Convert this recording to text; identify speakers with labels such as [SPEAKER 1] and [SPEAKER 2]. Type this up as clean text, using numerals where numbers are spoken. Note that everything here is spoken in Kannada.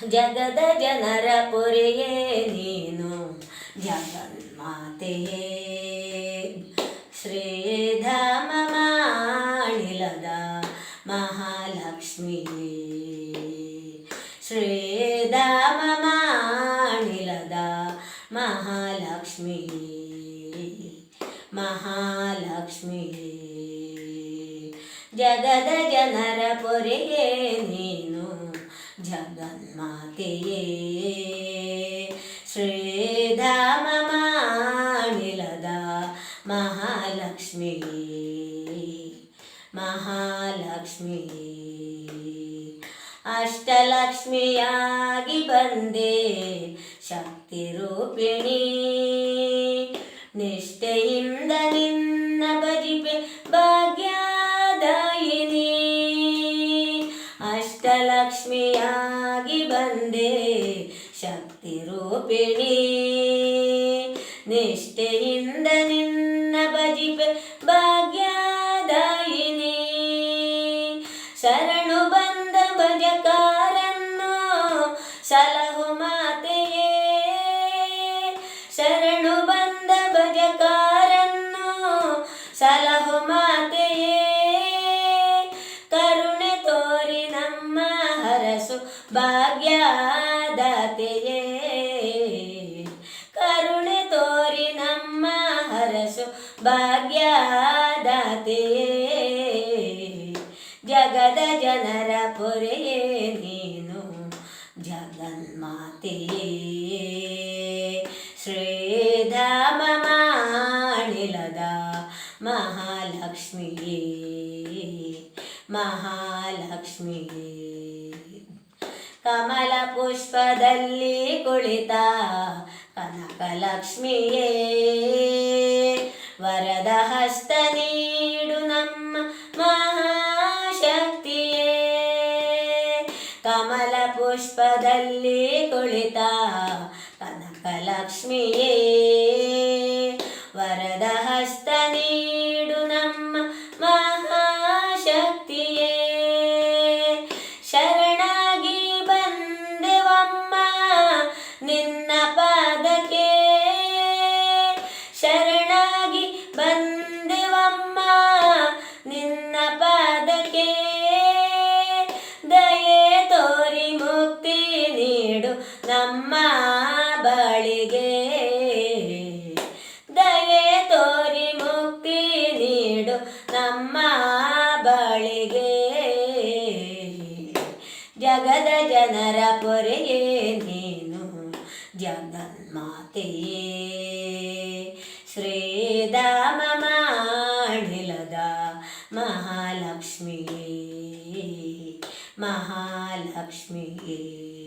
[SPEAKER 1] ಜಗದ ಜನರ ಪೊರೆಯೇ ನೀನು ಜಗನ್ಮಾತೆಯೇ. ಶ್ರೀಧಾಮ ಮಾಣಿಲದ ಮಹಾಲಕ್ಷ್ಮಿಯೇ. ಶ್ರೀಧಾಮ ಮಾಣಿಲದ ಮಹಾಲಕ್ಷ್ಮಿಯೇ. ಮಹಾಲಕ್ಷ್ಮಿಯೇ. ಜಗದ ಜನರ ಪೊರೆಯೇ ನೀನು ಜಗನ್ಮಾತೆಯೇ. ಶ್ರೀಧಾಮ ಮಾಣಿಲದ ಮಹಾಲಕ್ಷ್ಮಿಯೇ. ಮಹಾಲಕ್ಷ್ಮಿಯೇ. ಅಷ್ಟಲಕ್ಷ್ಮಿಯಾಗಿ ಬಂದೆ ಶಕ್ತಿ ರೂಪಿಣಿ. ನಿಷ್ಠೆಯಿಂದ ನಿನ್ನ ಭಜಿಪೆ ಭಾಗ್ಯದಾಯಿನಿ. ಅಷ್ಟಲಕ್ಷ್ಮಿಯಾಗಿ ಬಂದೆ ಶಕ್ತಿ ರೂಪಿಣಿ. ನಿಷ್ಠೆಯಿಂದ ನಿನ್ನ ಭಜಿಪೆ ಭಾಗ್ಯದಾಯಿನಿ. ಶರಣು ಬಂದ ಭಜಕಾರನ್ನು ಸಲಹು ಮಾತೆಯೇ. ಶರಣು ಬಂದ ಭಜಕಾರನ್ನು ಸಲಹು ಮಾತೆಯೇ. ಕರುಣೆ ತೋರಿ ನಮ್ಮ ಹರಸು ಭಾಗ್ಯದಾತೆಯೇ. ಕರುಣೆ ತೋರಿ ನಮ್ಮ ಹರಸು ಭಾಗ್ಯದಾತೆಯೇ. ಜಗದ ಜನರ ಪೊರೆಯೇ ನೀನು ಜಗನ್ಮಾತೆಯೇ. ಶ್ರೀಧಾಮ ಮಾಣಿಲದ ಮಹಾಲಕ್ಷ್ಮಿಯೇ. ಮಹಾಲಕ್ಷ್ಮಿಯೇ. ಕಮಲ ಪುಷ್ಪದಲ್ಲಿ ಕುಳಿತ ಕನಕಲಕ್ಷ್ಮಿಯೇ. ವರದ ಹಸ್ತ ನೀಡು ನಮ್ಮ ಮಹಾಶಕ್ತಿಯೇ. ಕಮಲ ಪುಷ್ಪದಲ್ಲಿ ಕುಳಿತ ಕನಕಲಕ್ಷ್ಮಿಯೇ. ವರದ ಹಸ್ತ ನೀಡು ನಮ್ಮ ಮಹಾಶಕ್ತಿಯೇ. ಶರಣಾಗಿ ಬಂದೆವಮ್ಮ ನಿನ್ನ ಪಾದಕ್ಕೆ. ಶರಣಾಗಿ ಬಂದೆವಮ್ಮ ನಿನ್ನ ಪಾದಕ್ಕೆ. ದಯೆ ತೋರಿ ಮುಕ್ತಿ ನೀಡು ನಮ್ಮ ಬಾಳಿಗೆ. ದಯೆ ತೋರಿ ಮುಕ್ತಿ ನೀಡು ನಮ್ಮ ಬಾಳಿಗೆ. ಜಗದ ಜನರ ಪೊರೆಯೇ ನೀನು ಜಗನ್ಮಾತೆಯೇ. ಶ್ರೀಧಾಮ ಮಾಣಿಲದ ಮಹಾಲಕ್ಷ್ಮಿಯೇ. ಮಹಾಲಕ್ಷ್ಮಿಯೇ.